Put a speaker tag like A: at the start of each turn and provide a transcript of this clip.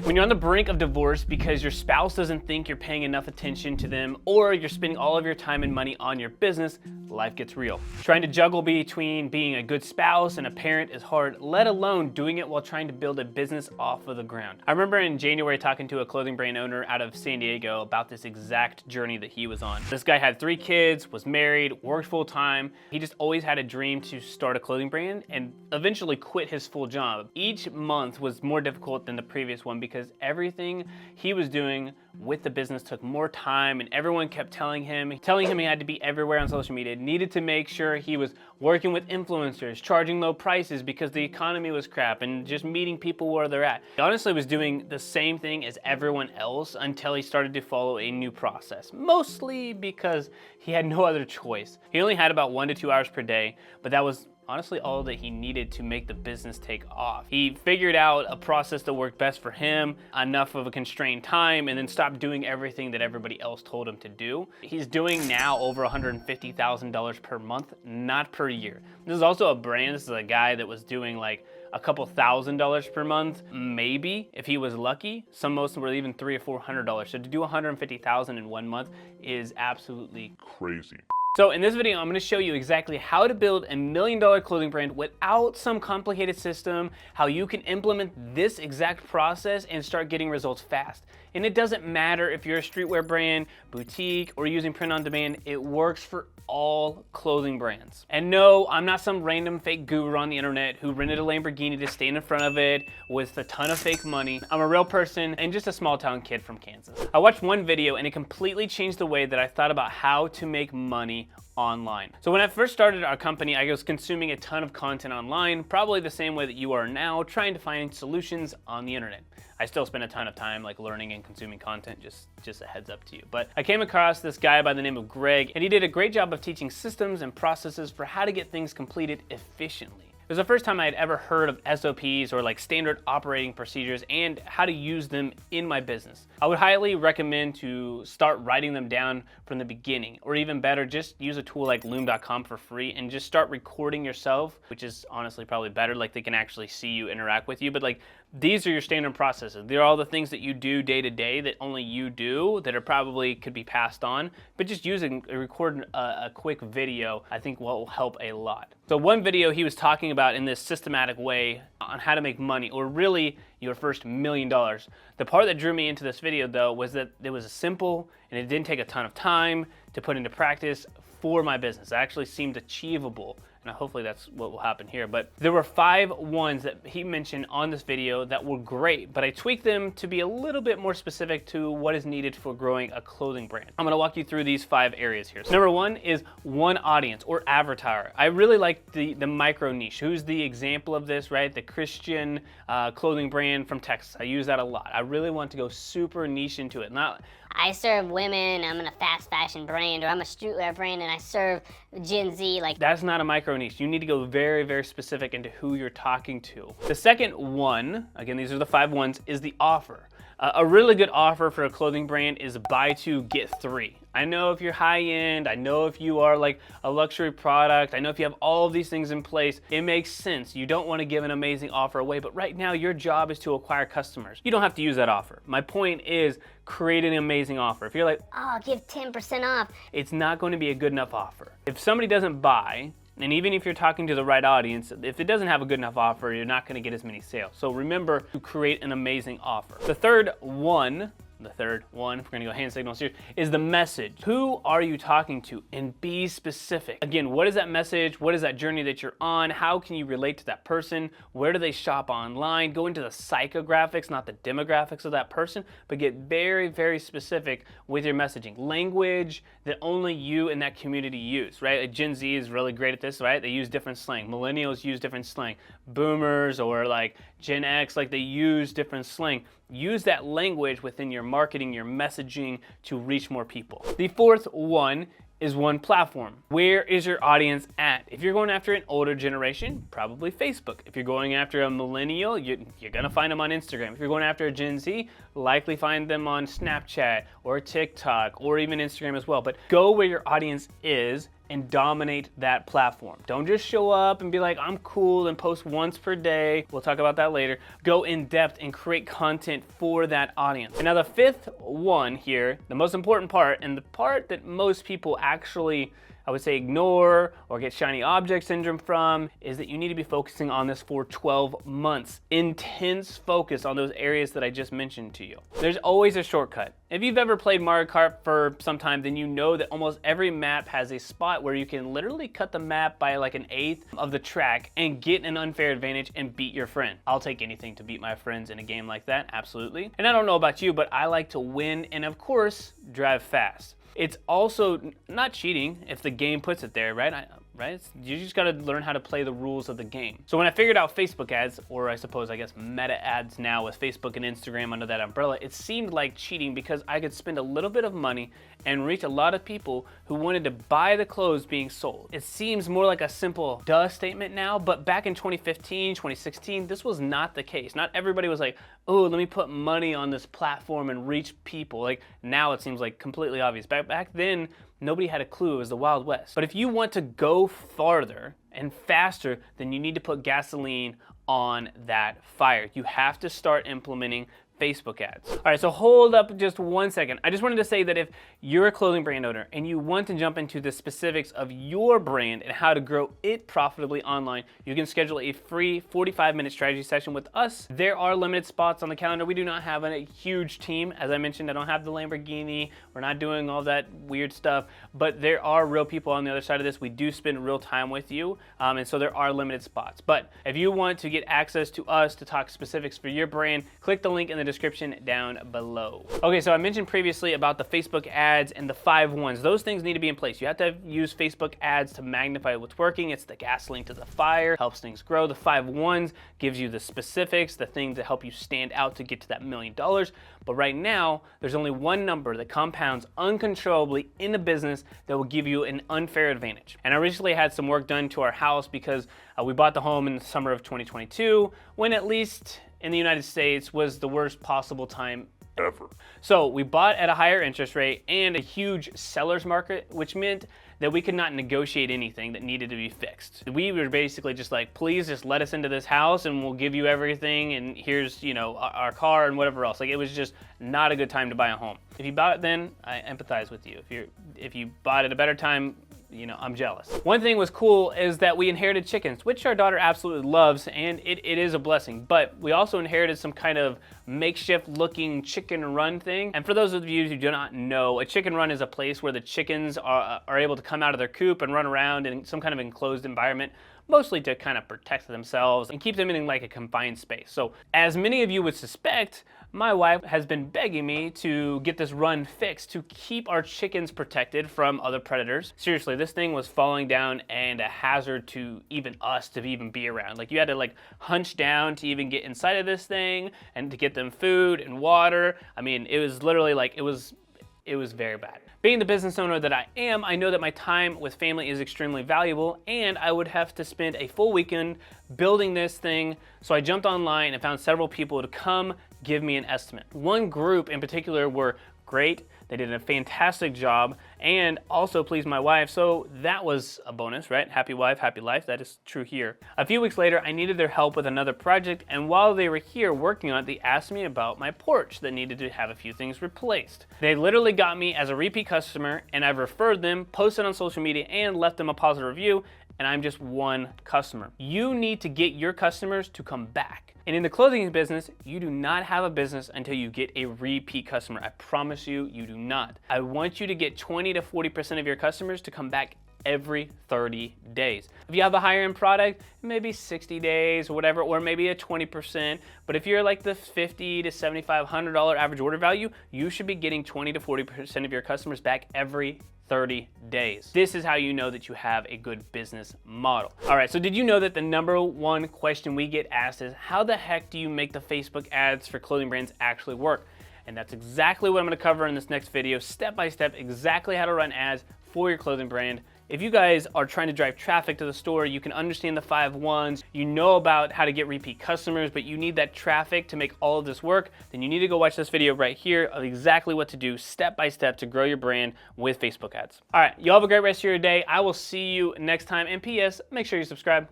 A: When you're on the brink of divorce because your spouse doesn't think you're paying enough attention to them, or you're spending all of your time and money on your business, life gets real. Trying to juggle between being a good spouse and a parent is hard, let alone doing it while trying to build a business off of the ground. I remember in January talking to a clothing brand owner out of San Diego about this exact journey that he was on. This guy had 3 kids, was married, worked full time. He just always had a dream to start a clothing brand and eventually quit his full job. Each month was more difficult than the previous one because everything he was doing with the business took more time, and everyone kept telling him he had to be everywhere on social media, needed to make sure he was working with influencers, charging low prices because the economy was crap, and just meeting people where they're at. He honestly was doing the same thing as everyone else until he started to follow a new process, mostly because he had no other choice. He only had about 1 to 2 hours per day, but that was honestly all that he needed to make the business take off. He figured out a process that worked best for him, enough of a constrained time, and then stopped doing everything that everybody else told him to do. He's doing now over $150,000 per month, not per year. This is also a brand. This is a guy that was doing like a couple $1,000s per month, maybe if he was lucky. Most were even $300 or $400. So to do $150,000 in 1 month is absolutely crazy. So in this video, I'm going to show you exactly how to build a $1 million clothing brand without some complicated system, how you can implement this exact process and start getting results fast. And it doesn't matter if you're a streetwear brand, boutique, or using print on demand, it works for all clothing brands. And no, I'm not some random fake guru on the internet who rented a Lamborghini to stand in front of it with a ton of fake money. I'm a real person and just a small town kid from Kansas. I watched one video and it completely changed the way that I thought about how to make money online. So when I first started our company, I was consuming a ton of content online, probably the same way that you are now, trying to find solutions on the internet. I still spend a ton of time like learning and consuming content, just a heads up to you. But I came across this guy by the name of Greg, and he did a great job of teaching systems and processes for how to get things completed efficiently. It was the first time I had ever heard of SOPs, or like standard operating procedures, and how to use them in my business. I would highly recommend to start writing them down from the beginning, or even better, just use a tool like loom.com for free and just start recording yourself, which is honestly probably better, like they can actually see you interact with you. But like, these are your standard processes. They're all the things that you do day to day that only you do, that are probably could be passed on, but just recording a quick video, I think will help a lot. So one video he was talking about in this systematic way on how to make money, or really your first $1 million. The part that drew me into this video though was that it was simple and it didn't take a ton of time to put into practice for my business. It actually seemed achievable. Now, hopefully that's what will happen here. But there were 5 ones that he mentioned on this video that were great, but I tweaked them to be a little bit more specific to what is needed for growing a clothing brand. I'm gonna walk you through these 5 areas here. So number 1 is one audience or avatar. I really like the micro niche. Who's the example of this, right? The Christian clothing brand from Texas. I use that a lot. I really want to go super niche into it.
B: I serve women, I'm in a fast fashion brand, or I'm a streetwear brand and I serve Gen Z.
A: That's not a micro niche. You need to go very, very specific into who you're talking to. The second one, again, these are the 5 ones, is the offer. A really good offer for a clothing brand is buy 2, get 3. I know if you're high end, I know if you are like a luxury product, I know if you have all of these things in place, it makes sense. You don't want to give an amazing offer away, but right now your job is to acquire customers. You don't have to use that offer. My point is create an amazing offer. If you're like,
B: oh, give 10% off,
A: it's not going to be a good enough offer. If somebody doesn't buy, and even if you're talking to the right audience, if it doesn't have a good enough offer, you're not gonna get as many sales. So remember to create an amazing offer. The third one, if we're gonna go hand signals here, is the message. Who are you talking to? And be specific. Again, what is that message? What is that journey that you're on? How can you relate to that person? Where do they shop online? Go into the psychographics, not the demographics of that person, but get very, very specific with your messaging. Language that only you and that community use, right? Like Gen Z is really great at this, right? They use different slang. Millennials use different slang. Boomers or like Gen X, like they use different slang. Use that language within your marketing, your messaging to reach more people. The fourth one is one platform. Where is your audience at? If you're going after an older generation, probably Facebook. If you're going after a millennial, you're gonna find them on Instagram. If you're going after a Gen Z, likely find them on Snapchat or TikTok or even Instagram as well. But go where your audience is and dominate that platform. Don't just show up and be like, I'm cool, and post once per day. We'll talk about that later. Go in depth and create content for that audience. And now the fifth one here, the most important part, and the part that most people actually, I would say, ignore or get shiny object syndrome from, is that you need to be focusing on this for 12 months. Intense focus on those areas that I just mentioned to you. There's always a shortcut. If you've ever played Mario Kart for some time, then you know that almost every map has a spot where you can literally cut the map by like 1/8 of the track and get an unfair advantage and beat your friend. I'll take anything to beat my friends in a game like that, absolutely. And I don't know about you, but I like to win and of course, drive fast. It's also not cheating if the game puts it there, right? You just gotta learn how to play the rules of the game. So when I figured out Facebook ads, or I guess meta ads now with Facebook and Instagram under that umbrella, it seemed like cheating because I could spend a little bit of money and reach a lot of people who wanted to buy the clothes being sold. It seems more like a simple duh statement now, but back in 2015, 2016, this was not the case. Not everybody was like, oh, let me put money on this platform and reach people. Like now it seems like completely obvious. Back then, nobody had a clue. It was the Wild West. But if you want to go farther and faster, then you need to put gasoline on that fire. You have to start implementing Facebook ads. All right, so hold up just 1 second. I just wanted to say that if you're a clothing brand owner and you want to jump into the specifics of your brand and how to grow it profitably online, you can schedule a free 45-minute strategy session with us. There are limited spots on the calendar. We do not have a huge team. As I mentioned, I don't have the Lamborghini. We're not doing all that weird stuff, but there are real people on the other side of this. We do spend real time with you, and so there are limited spots. But if you want to get access to us to talk specifics for your brand, click the link in the description down below. Okay, so I mentioned previously about the Facebook ads and the 5 1s. Those things need to be in place. You have to use Facebook ads to magnify what's working. It's the gasoline to the fire, helps things grow. The 5 1s gives you the specifics, the thing to help you stand out to get to that $1 million. But right now, there's only one number that compounds uncontrollably in a business that will give you an unfair advantage. And I recently had some work done to our house because we bought the home in the summer of 2022, when at least in the United States was the worst possible time ever. So we bought at a higher interest rate and a huge seller's market, which meant that we could not negotiate anything that needed to be fixed. We were basically just like, please just let us into this house and we'll give you everything, and here's, you know, our car and whatever else. Like, it was just not a good time to buy a home. If you bought it then, I empathize with you. If you bought it at a better time, you know, I'm jealous. One thing was cool is that we inherited chickens, which our daughter absolutely loves, and it is a blessing. But we also inherited some kind of makeshift looking chicken run thing. And for those of you who do not know, a chicken run is a place where the chickens are able to come out of their coop and run around in some kind of enclosed environment, mostly to kind of protect themselves and keep them in like a confined space. So as many of you would suspect, my wife has been begging me to get this run fixed to keep our chickens protected from other predators. Seriously, this thing was falling down and a hazard to even us to even be around. Like, you had to like hunch down to even get inside of this thing and to get them food and water. I mean, it was literally like, it was very bad. Being the business owner that I am, I know that my time with family is extremely valuable, and I would have to spend a full weekend building this thing. So I jumped online and found several people to come give me an estimate. One group in particular were great. They did a fantastic job and also pleased my wife, so that was a bonus, right? Happy wife, happy life. That is true here. A few weeks later, I needed their help with another project, and while they were here working on it, they asked me about my porch that needed to have a few things replaced. They literally got me as a repeat customer, and I've referred them, posted on social media, and left them a positive review, and I'm just one customer. You need to get your customers to come back. And in the clothing business, you do not have a business until you get a repeat customer. I promise you, you do not. I want you to get 20 to 40% of your customers to come back every 30 days. If you have a higher end product, maybe 60 days or whatever, or maybe a 20%. But if you're like the $50 to $7,500 average order value, you should be getting 20 to 40% of your customers back every 30 days. This is how you know that you have a good business model. All right, so did you know that the #1 question we get asked is, how the heck do you make the Facebook ads for clothing brands actually work? And that's exactly what I'm gonna cover in this next video, step by step, exactly how to run ads for your clothing brand If you guys are trying to drive traffic to the store, you can understand the 5 1s, you know about how to get repeat customers, but you need that traffic to make all of this work, then you need to go watch this video right here of exactly what to do step by step to grow your brand with Facebook ads. All right, y'all have a great rest of your day. I will see you next time. And PS, make sure you subscribe.